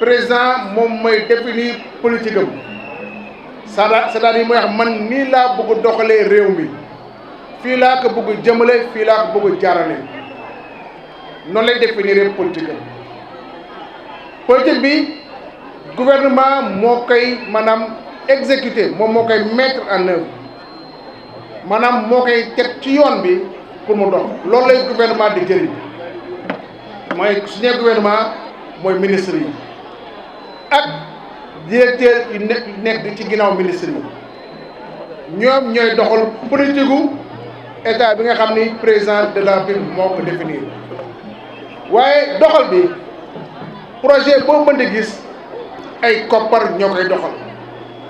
président moom mooy définir politique am c'est-à-dire mooy wax man nii laa bëgg doxalee réew mi fii laa ko bëgg jëmale fii laa ko bëgg jaarale noonu lay définir politique am politique bi gouvernement moo koy maanaam exécuter moom moo koy mettre en œuvre maanaam moo koy teg ci yoon bi pour mu dox loolu lay gouvernement di jëriñ mooy su ñu gouvernement mooy ministre yi ak directeur yu nekk ci ginnaaw ministre yi ñoom ñooy doxal politique gu état bi nga xam ni président de la République moo ko définir waaye doxal bi projet boo mën di gis ay koppar ñoo koy doxal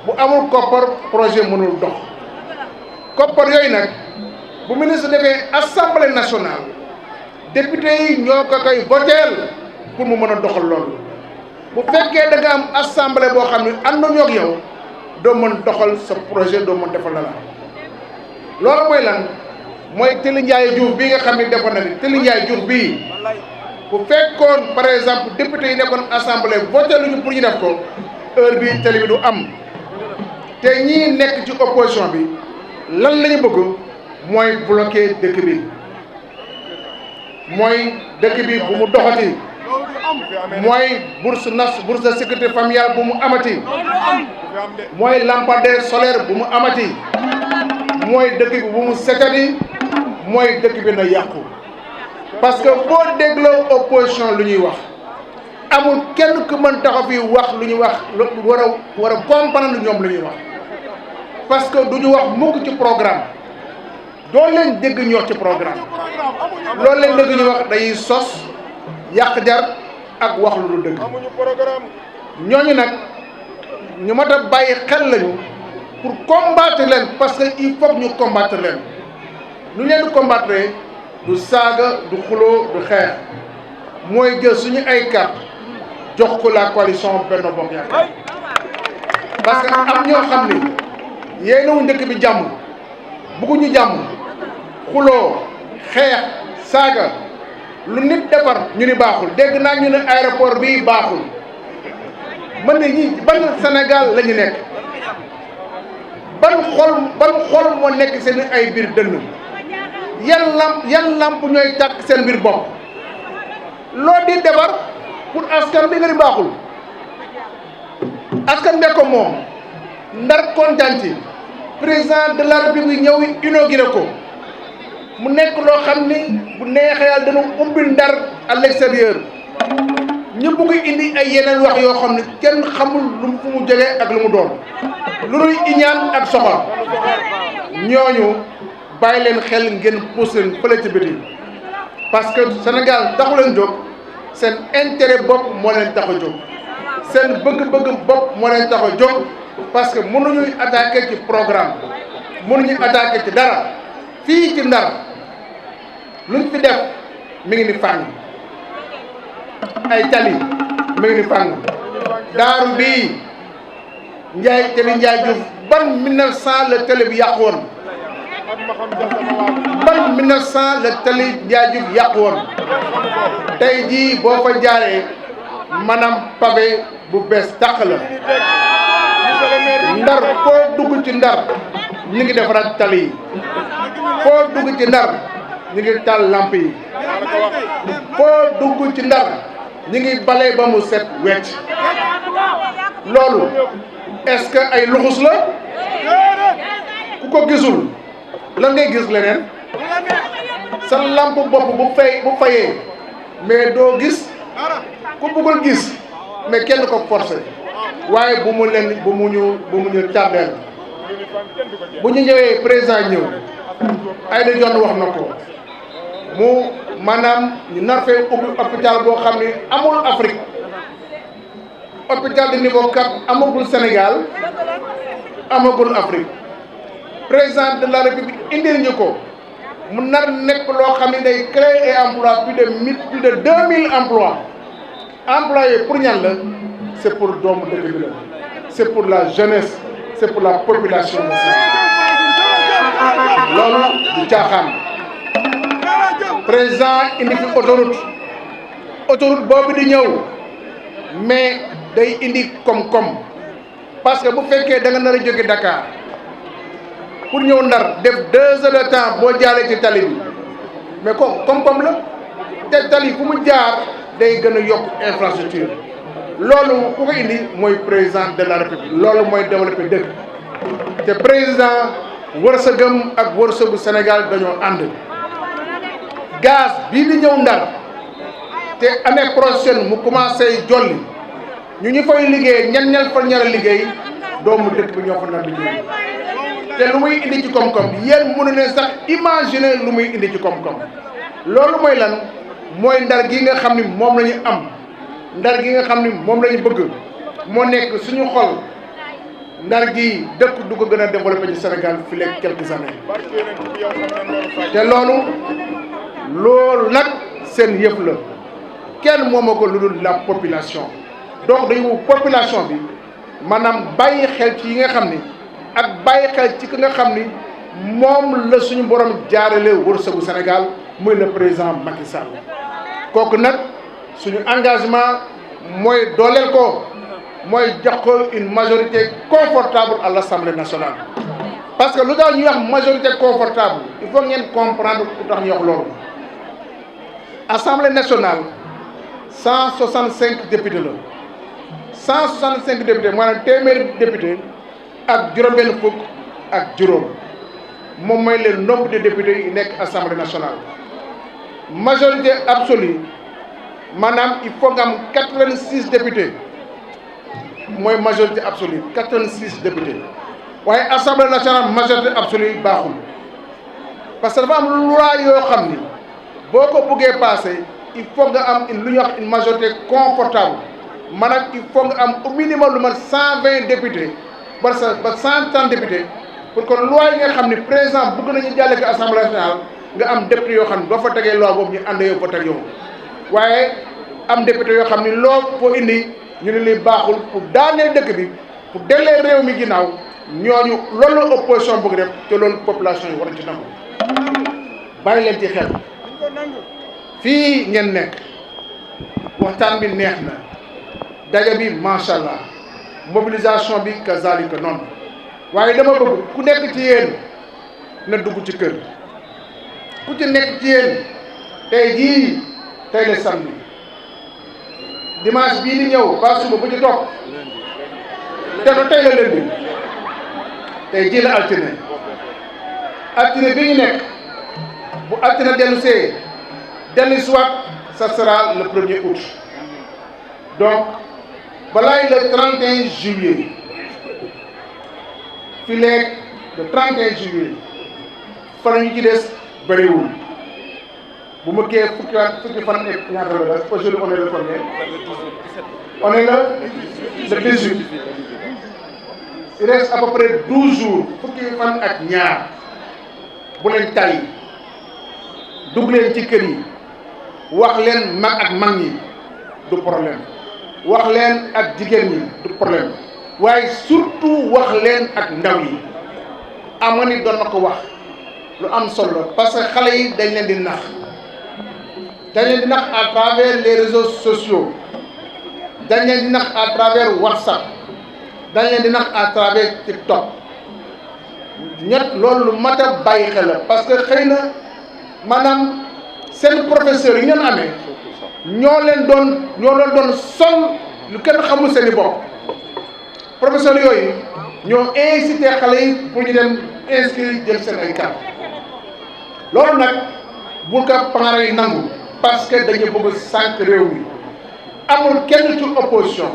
bu amul koppar projet mënul dox koppar yooyu nag bu ministre defee assemblée nationale député yi ñoo ko koy voteel pour mu mën a doxal loolu bu fekkee da nga am assemblée boo xam ne ànduñoo ak yow doo mën doxal sa projet doo mën defal la loolu mooy lan mooy Télé Ndiaye Diouf bii nga xam ne defoon na ni Télé Ndiaye Diouf bii bu fekkoon par exemple député yi nekkoon assemblée voté luñu pour ñu def ko heure bi télé bi du am te ñii nekk ci opposition bi lan la ñu bëgg mooy bloquer dëkk bi mooy dëkk bi bu mu doxati mooy bourse de sécurité familiale bu mu amati mooy lampadaire solaire bu mu amati mooy dëkk bi bu mu setati mooy dëkk bi na yàqu parce que boo dégloo opposition lu ñuy wax amul kenn ku mën taxaw fii wax lu ñuy wax war a comprendre ñoom lu ñuy wax parce que du ñu wax mukk ci programme doo leen dégg ñu wax ci programme loolu leen dégg ñu wax dañuy sos yàq jar ak wax lu dul dëgg ñooñu nag ñu mat a bàyyi xel lañu pour combattre leen parce que il faut ñu combattre leen lu leen di combattre du saaga du xuloo du xeex mooy jël suñu ay carte jox ko la coalition Benno Bokk Yaakaar parce que am ñoo xam ni yéenewuñ dëkk bi jàmm bëgguñu jàmm xuloo xeex saaga lu nit defar ñu ni baaxul dégg naa ñu ne aéroport bi baaxul man ne ñi ban Sénégal la ñu nekk ban xol moo nekk seen ay biir dënn yan lamp ñooy tàkk seen biir bopp loo di defar pour askan bi nga di baaxul askan bee ko moom ndar kontaan ci président de la République ñëw inauguré ko mu nekk loo xam ni bu neexee yàlla dana ubbi ndar à l'extérieur ñu bëgg indi ay yeneen wax yoo xam ne kenn xamul lu fu mu jógee ak lu mu doon lu dul iñaan ak soxor ñooñu bàyyi leen xel ngeen pousse leen fële ci biti parce que Sénégal taxu leen jóg seen intérêt bopp moo leen tax a jóg seen bëgg-bëgg bopp moo leen tax a jóg parce que mënuñuy attaquer ci programme mënuñuy attaquer ci dara fii ci Ndar luñ fi def mi ngi ni fàng ay tali mi ngi ni fàng daaru bii Télé Ndiaye Diouf ban 1900 la télé bi yàqu woon ban 1900 la Télé Ndiaye Diouf yàqu woon tey jii boo fa jaaree maanaam pavé bu bees tàq la Ndar foo dugg ci Ndar ñu ngi defaraat tali yi foo dugg ci Ndar ñu ngi taal lamp yi foo dugg ci Ndar ñu ngi bale ba mu set wecc loolu est-ce que ay luxus la ku ko gisul lan ngay gis leneen sa lamp bopp bu fayee mais doo gis ku bëggul gis mais kenn ko forcé waaye bu mu ñu tardeel bu ñu ñëwee président ñëw Aïda Dione wax na ko mu maanaam ñu nar fee ubbi hôpital boo xam ne amul Afrique hôpital de niveau 4 amagul Sénégal amagul Afrique président de la République indil ñu ko mu nar nekk loo xam ne day créer ay emploi plus de 2000 emplois employés pour ñan la c'est pour doomu dëkk bi la c'est pour la jeunesse c'est pour la population aussi loolu du caaxaan président indi fi autoroute boobu di ñëw mais day indi koom-koom parce que bu fekkee da nga nar a jóge Dakar pour ñëw Ndar def 2 heures de temps boo jaaree ci tali bi mais koom-koom la te tali fu mu jaar day gën a yokk infrastructure loolu ku ko indi mooy président de la république loolu mooy développé dëkk te président wërsëgam ak wërsëgu Sénégal dañoo ànd gaz bii di ñëw Ndar te année prochaine mu commencé jolli ñu fay liggéey ñan fa ñara liggéey doomu dëkk bi ñoo fa nar liggéey te lu muy indi ci koom-koom yéen mënu ne sax imaginer lu muy indi ci koom-koom loolu mooy lan mooy Ndar gi nga xam ni moom la ñu am Ndar gi nga xam ni moom la ñu bëgg moo nekk suñu xol Ndar gi dëkk du ko gën a développé ci Sénégal fi léegi quelques années te loolu nag seen yëf la kenn mooma ko lu dul la population donc dañu population bi maanaam bàyyi xel ci yi nga xam ni ak bàyyi xel ci ki nga xam ni moom la suñu borom jaarale wërsëgu Sénégal muy le président Macky Sall kooku nag suñu engagement mooy dooleel ko mooy jox ko une majorité confortable à l'Assemblée nationale parce que lu tax ñuy wax majorité confortable il faut ngeen comprendre lu tax ñuy wax loolu Assemblée nationale 165 députés la 165 députés maanaam téeméeri député ak juróom-benn fukk ak juróom moom mooy le nombre de députés yi nekk Assemblée nationale majorité absolue maanaam il faut nga am 86 députés mooy majorité absolue 86 députés waaye Assemblée nationale majorité absolue baaxul parce que dafa am loi yoo xam ni boo ko buggee passé il faut nga am lu ñuy wax une majorité confortable maanaam il faut nga am au minimum lu mat 120 députés ba 130 députés pour que loi yi nga xam ni président bëgg nañu jàlle ko Assemblée nationale nga am député yoo xam ne boo fa tegee loi boobu ñu ànd yow fa teg yow waaye am député yoo xam ni loo foo indi ñu ne li baaxul pour daaneel dëkk bi pour dellee réew mi ginnaaw ñooñu loolu la opposition bëgg def te loolu population yi war ci nangu bàyyi leen ci xel fii ngeen nekk waxtaan bi neex na daje bi macha allah mobilisation bi kazalika noonu waaye dama bëgg ku nekk ci yéen na dugg ci kër ku ci nekk ci yéen tey jii tey la samedi dimanche bii di ñëw ba suba bu ci topp te no tey la lundi tey jii la altine bi ñu nekk bu altine dellu see dellu soit ça sera le 1er août donc balaay le 31 juillet fi leeg le 31 juillet fan ñu ci des bëriwul bu ma kee fukki fan ak ñaata la des aujourd'hui on est le combien on est le 18 il reste à peu près 12 jours fukki fan ak ñaar bu leen tay dugg leen ci kër yi wax leen mag ak mag ñi du problème wax leen ak jigéen ñi du problème waaye surtout wax leen ak ndaw yi Amady doon na ko wax lu am solo parce que xale yi dañ leen di nax à travers les réseaux sociaux dañ leen di nax à travers WhatsApp dañ leen di nax à travers TikTok loolu lu mat a bàyyi xel la parce que xëy na maanaam seen professeurs yi ngeen amee ñoo leen doon sol lu kenn xamul seen i bopp professeurs yooyu ñoo incité xale yi pour ñu dem inscrire jël seen ay carte loolu nag bul ko parents yi nangu parce que dañu bëgg sànq réew mi amul kenn ci opposition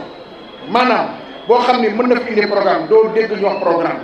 maanaam boo xam ni mën na fi indi programme doo dégg ñu wax programme